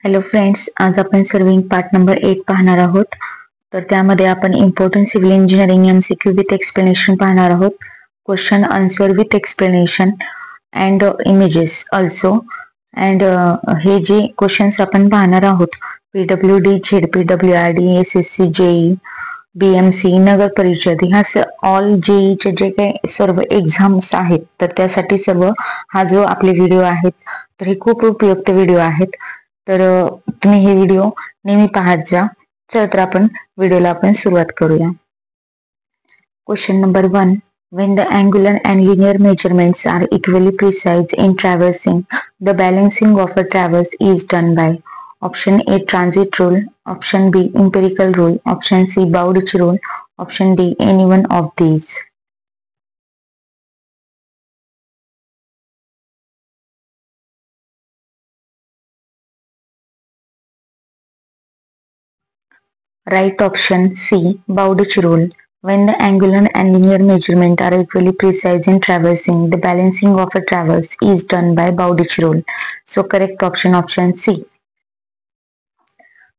Hello friends, आज आपण serving part number 8 पाहणार आहोत. तर त्यामध्ये आपण important civil engineering MCQ with explanation पाहणार आहोत. Question answer with explanation and images also. And हे जे क्वेश्चन्स आपण पाहणार आहोत PWD, ZPWRD, SSC, JEE, BMC, नगर परिषद ह्या ऑल JEEचे जे काही सर्व एक्झाम्स आहेत तर त्यासाठी सर्व हा जो आपले व्हिडिओ आहेत तर हे खूप उपयुक्त व्हिडिओ आहेत. तर तुम्ही हे व्हिडिओ नेहमी पाहत जा. चला तर आपण व्हिडिओला सुरुवात करूया. Question number 1. When the angular and linear measurements are equally precise in traversing, the balancing of a traverse is done by option A transit rule, option B empirical rule, option C Bowditch rule, option D any one of these. Right option C Bowditch rule. When the angular and linear measurement are equally precise in traversing, the balancing of a traverse is done by Bowditch rule. So correct option C.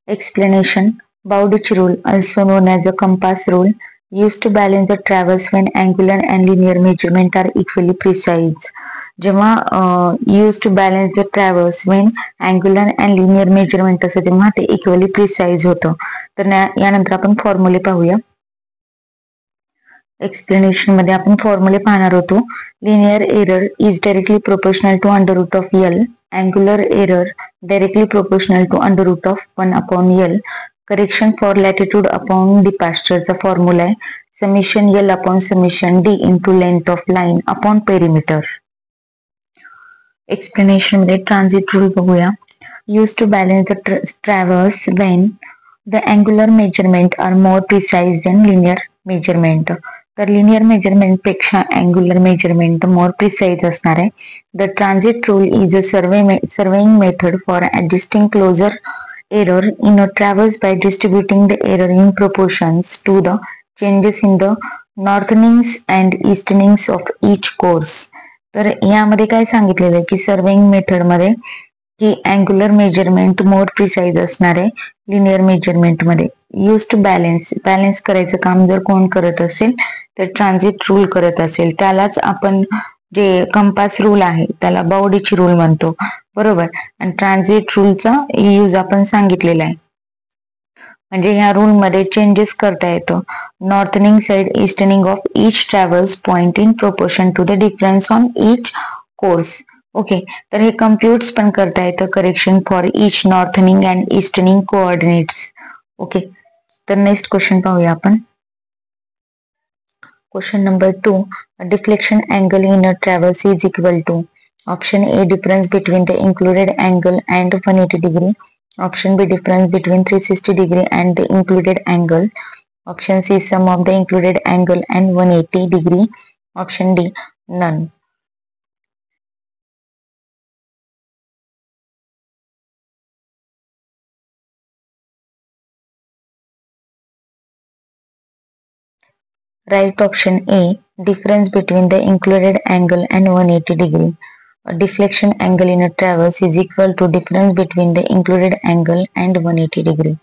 Explanation. Bowditch rule, also known as the compass rule, used to balance the traverse when angular and linear measurement are equally precise. जेव्हा used to balance the traverse when angular and linear measurement असं तेव्हा ते equally precise होतं. तर यानंतर आपण फॉर्म्युले पाहूया. Explanation मध्ये आपण फॉर्म्युले पाहणार होतो. Linear error is directly proportional to under root of L. Angular error directly proportional to under root of 1 upon L. Correction for latitude upon डिपास्चरचा फॉर्म्युला आहे summation L upon summation D into length of line upon perimeter. Explanation मध्ये transit rule बघूया. Use to balance the traverse when the angular measurement are more precise than linear measurement. तर linear measurement पेक्षा angular measurement more precise असणार आहे. The transit rule is a surveying method for adjusting closure error in a traverse by distributing the error in proportions to the changes in the northenings and easternings of each course. तर यामध्ये काय सांगितलेलं आहे की surveying method मध्ये ही angular measurement more precise असणार आहे linear measurement मध्ये. यूज टू बॅलन्स करायचं काम जर कोण करत असेल तर ट्रान्झिट रूल करत असेल त्यालाच आपण जे कंपास रूल आहे त्याला बाउडिच रूल म्हणतो, बरोबर. आणि ट्रान्झिट रूलचा यूज आपण सांगितलेला आहे. म्हणजे ह्या रूल मध्ये चेंजेस करता येतो. Northing side easting of each travels point in proportion to the difference on each course. Okay, तर हे कम्प्युट्स पण करता येतं. Correction for each northing and easting coordinates. Okay, तर नेक्स्ट क्वेश्चन पाहूया आपण. Question number 2. A deflection angle in a traverse is equal to option A difference between the included angle and 180 degree, option B difference between 360 degree and the included angle, option C sum of the included angle and 180 degree, option D none. Right option A difference between the included angle and 180 degree. A deflection angle in a traverse is equal to difference between the included angle and 180 degree.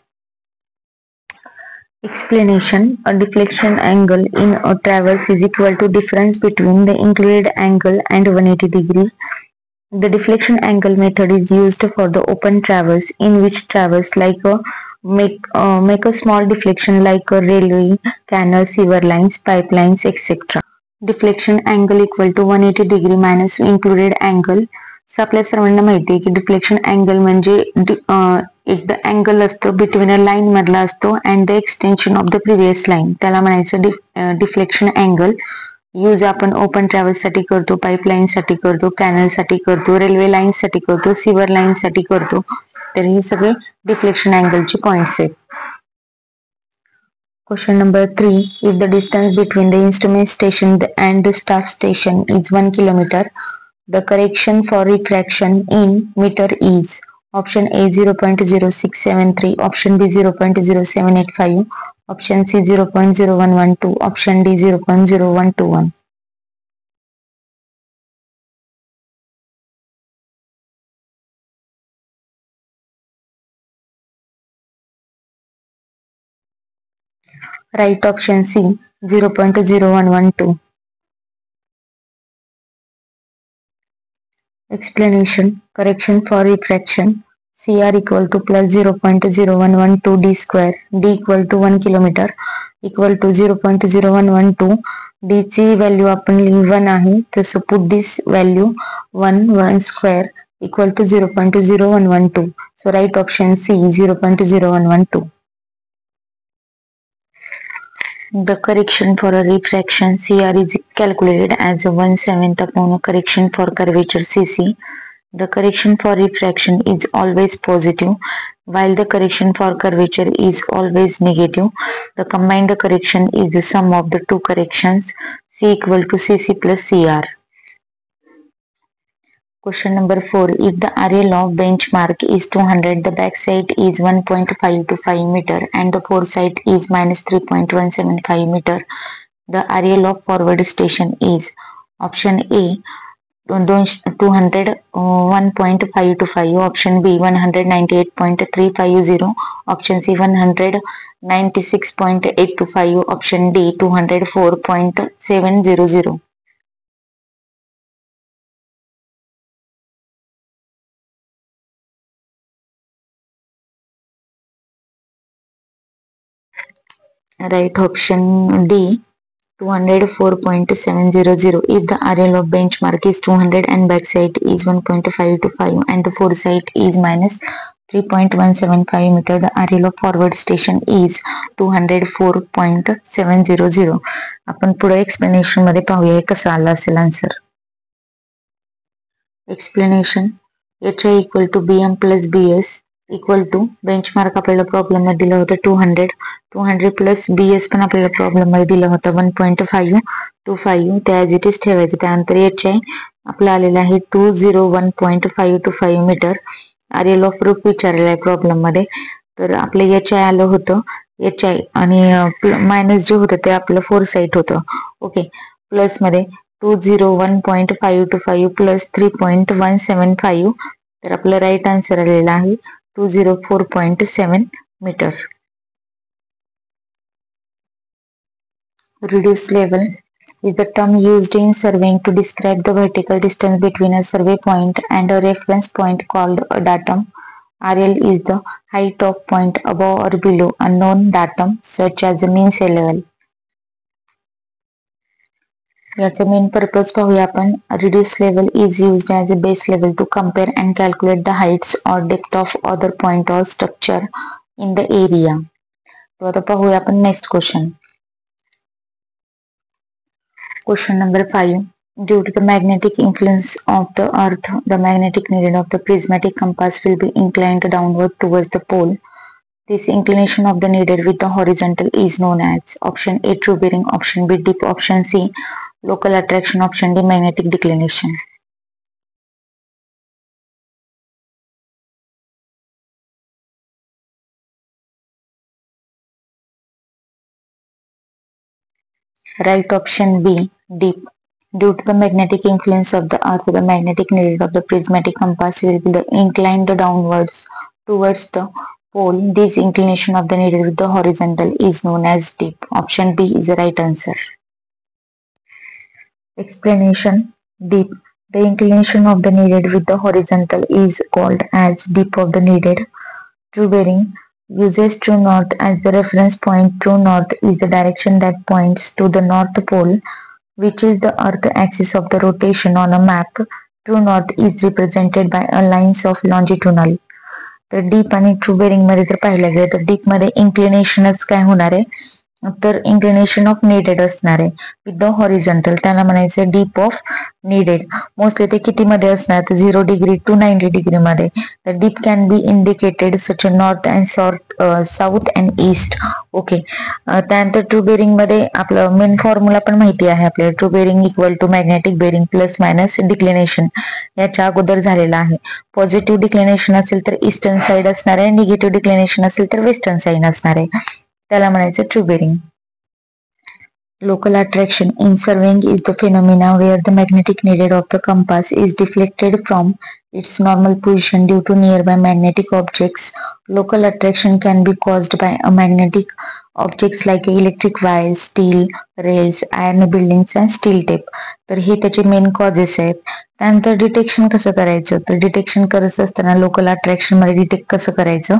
Explanation. A deflection angle in a traverse is equal to difference between the included angle and 180 degree. The deflection angle method is used for the open traverse in which traverse like a make a small deflection like a railway, canal, sewer lines, pipelines, etc. Deflection angle equal to 180 degree minus included angle. आपल्या सर्वांना माहिती आहे की deflection angle म्हणजे एक the angle असतो between a line मधला असतो and the extension of the previous line, त्याला म्हणायचं डिफ्लेक्शन अँगल. यूज आपण ओपन ट्रॅव्हल्स साठी करतो, पाईपलाईन साठी करतो, कॅनल साठी करतो, रेल्वे लाईन साठी करतो, सिवर लाईन साठी करतो. तर हे सगळे डिफ्लेक्शन अँगलचे पॉइंट्स आहेत. Question number 3. If the distance between the instrument station and the staff station is 1 kilometer, the correction for retraction in meter is option A 0.0673, option B 0.0785, option C 0.0112, option D 0.0121. Right option C, 0.0112. Explanation. Correction for refraction. CR equal to plus 0.0112 d square, d equal to 1 kilometer, equal to 0.0112. d ची value आपण 1 आहे, so put this value 1 square equal to 0.0112. So right option C, 0.0112. The correction for a refraction CR is calculated as a 1/7 upon a correction for curvature CC. The correction for refraction is always positive, while the correction for curvature is always negative. The combined correction is the sum of the two corrections, C equal to CC plus CR. Question number 4. If the RL of benchmark is 200, the backside is 1.5 to 5 meter and the foresight is minus 3.175 meter. The RL of forward station is option A 200 1.5 to 5, option B 198.350, option C 196.8 to 5, option D 204.700. Right option D 204.700. If the RL of benchmark is 200 and backside is 1.5 to 5 and the foresight is minus 3.175 meter, the RL of forward station is 204.700. आपण पुढे explanation मध्ये पाहूया कसा आला असेल answer. Explanation. HI equal to BM plus BS equal to benchmark आपल्याला problem मध्ये दिलं होतं 200 प्लस BS पण आपल्याला प्रॉब्लेम मध्ये दिलं होतं 1.5 to 5. त्या ॲज इट इज ठेवायचं. त्यानंतर HI आपला आलेला आहे 201.5 to 5 metre. RL of roof विचारलेला आहे प्रॉब्लेम मध्ये. तर आपलं HI आलं होतं HI आणि मायनस जे होतं ते आपलं फोरसाईट होतं. ओके. प्लस मध्ये 201.5 to 5 प्लस 3.175. तर आपलं राईट आन्सर आलेला आहे 204.7 meter. Reduced level is the term used in surveying to describe the vertical distance between a survey point and a reference point called a datum. RL is the height of point above or below a known datum such as the mean sea level. याचा main purpose पाहूया आपण. Reduce level is used as a base level to compare and calculate the heights or depth of other point or structure in the area. तो आता पाहूया आपण next question. Question number 5. Due to the magnetic influence of the earth, the magnetic needle of the prismatic compass will be inclined downward towards the pole. This inclination of the needle with the horizontal is known as option A true bearing, option B dip, option C local attraction, option D magnetic declination. Right option B dip. Due to the magnetic influence of the earth, the magnetic needle of the prismatic compass will be inclined downwards towards the pole. This inclination of the needle with the horizontal is known as dip. Option B is the right answer. Explanation. Dip. The inclination of the needle with the horizontal is called as dip of the needle. True bearing uses true north as the reference point. True north is the direction that points to the North Pole, which is the earth axis of the rotation on a map. True north is represented by a lines of longitudinal. तर deep आणि true bearing मध्ये जर पाहिलं गेलं तर deep मध्ये इन्क्लिनेशनच काय होणार आहे, तर इन्क्लिनेशन ऑफ नीडेड असणार आहे विथ द हॉरिझॉन्टल. त्याला म्हणायचं डीप ऑफ नीडेड. मोस्टली ते किती मध्ये असणार तर 0 डिग्री टू 90 डिग्री मध्ये. तर dip can be indicated such north and south and east. Okay. त्यानंतर ट्रू बेरिंग मध्ये आपलं मेन फॉर्म्युला पण माहिती आहे आपल्याला. True bearing equal to magnetic bearing plus minus declination याच्या अगोदर झालेला आहे. पॉझिटिव्ह डिक्लिनेशन असेल तर ईस्टर्न साइड असणार आहे, निगेटिव्ह डिक्लिनेशन असेल तर वेस्टर्न साइड असणार आहे. त्याला म्हणायचं true bearing. Local attraction in surveying is the phenomena where the magnetic needle of the compass is deflected from its normal position due to nearby magnetic objects. Local attraction can be caused by a magnetic objects like electric wires, steel rails, iron buildings and still tape. तर हे त्याचे main causes आहेत. त्यानंतर detection कसं करायचं, तर detection करत असताना local attraction मध्ये डिटेक्ट कसं करायचं,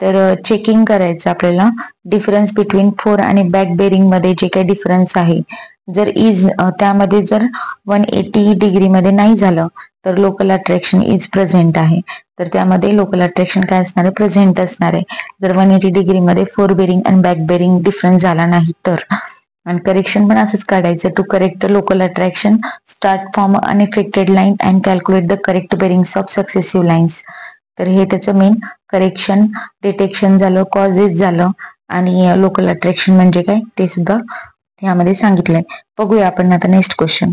तर चेकिंग करायचं आपल्याला डिफरन्स बिटवीन फोर आणि बॅक बेरिंग मध्ये जे काही डिफरन्स आहे, जर त्यामध्ये जर 180 डिग्री मध्ये नाही झालं तर लोकल अट्रॅक्शन इज प्रेझेंट आहे. तर त्यामध्ये लोकल अट्रॅक्शन काय असणार आहे, प्रेझेंट असणार आहे. जर 180 डिग्री मध्ये फोर बेरिंग आणि बॅक बेरिंग डिफरन्स झाला नाही तर. आणि करेक्शन पण असंच काढायचं. To correct the local attraction start from unaffected line and calculate the correct bearings of successive lines. तर हे त्याचं मेन करेक्शन, डिटेक्शन झालं, कॉजेस झालं आणि लोकल अट्रॅक्शन म्हणजे काय ते सुद्धा यामध्ये सांगितलंय. बघूया आपण आता next question.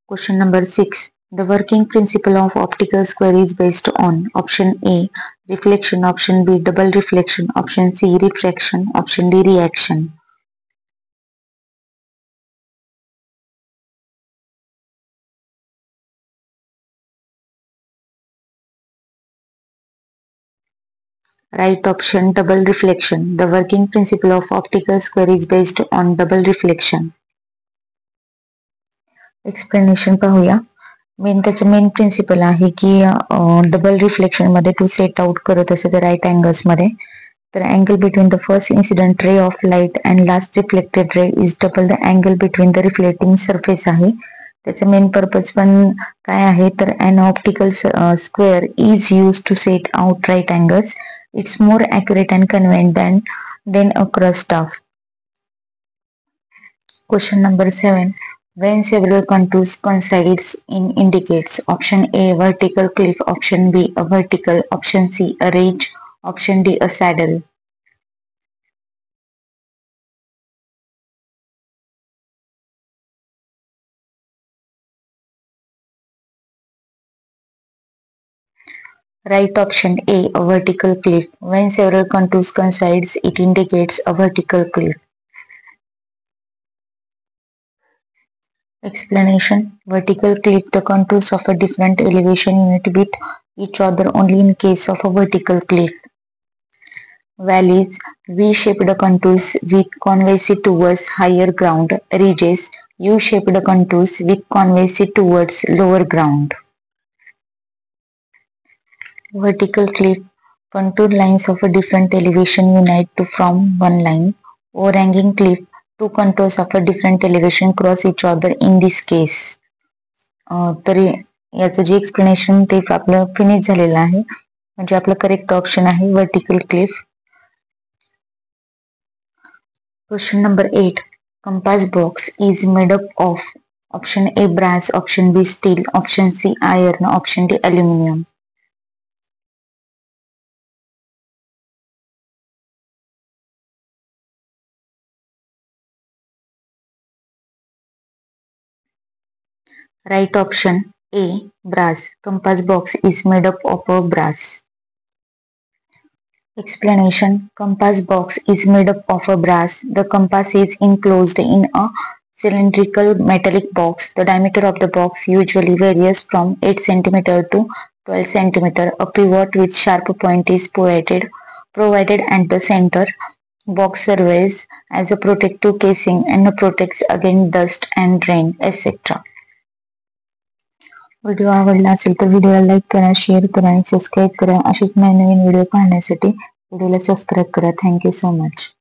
Question number 6. The working principle of optical square is based on option A reflection, option B double reflection, option C refraction, option D reaction. Right option double reflection. The working principle of optical square is based on double reflection. Explanation पाहूया. त्याचं main principle आहे की double reflection मध्ये to set out करत असे तर right angles मध्ये, तर angle between the first incident ray of light and last reflected ray is double the angle between the reflecting surface आहे. त्याचं मेन पर्पज पण काय आहे, तर an optical square is use to set out right angles. It's more accurate and convenient than a cross staff. Question number 7. When several contours coincides in indicates option A vertical cliff, option B a vertical, option C a ridge, option D a saddle. Right option A a vertical cliff. When several contours coincides it indicates a vertical cliff. Explanation. Vertical cliff, the contours of a different elevation unit with each other only in case of a vertical cliff. Valleys, V-shaped contours with convexity towards higher ground. Ridges, U-shaped contours with convexity towards lower ground. Vertical cliff, contour lines of a different elevation unite to form one line. Overhanging cliff, two contours of a different elevation cross each other in this case. तरी याचं जे explanation ते आपलं finish झालेलं आहे, म्हणजे आपलं correct option आहे vertical Cliff. Question number 8. Compass box is made up of option A brass, option B steel, option C iron, option D aluminum. Right option A brass. Compass box is made up of a brass. Explanation. Compass box is made up of a brass. The compass is enclosed in a cylindrical metallic box. The diameter of the box usually varies from 8 cm to 12 cm. A pivot with sharp point is provided at the center. Box serves as a protective casing and protects against dust and rain, etc. Video आवडला असेल तर व्हिडिओला like करा, share करा आणि subscribe करा. अशीच नवीन video पाहण्यासाठी व्हिडिओला सबस्क्राईब करा. Thank you so much.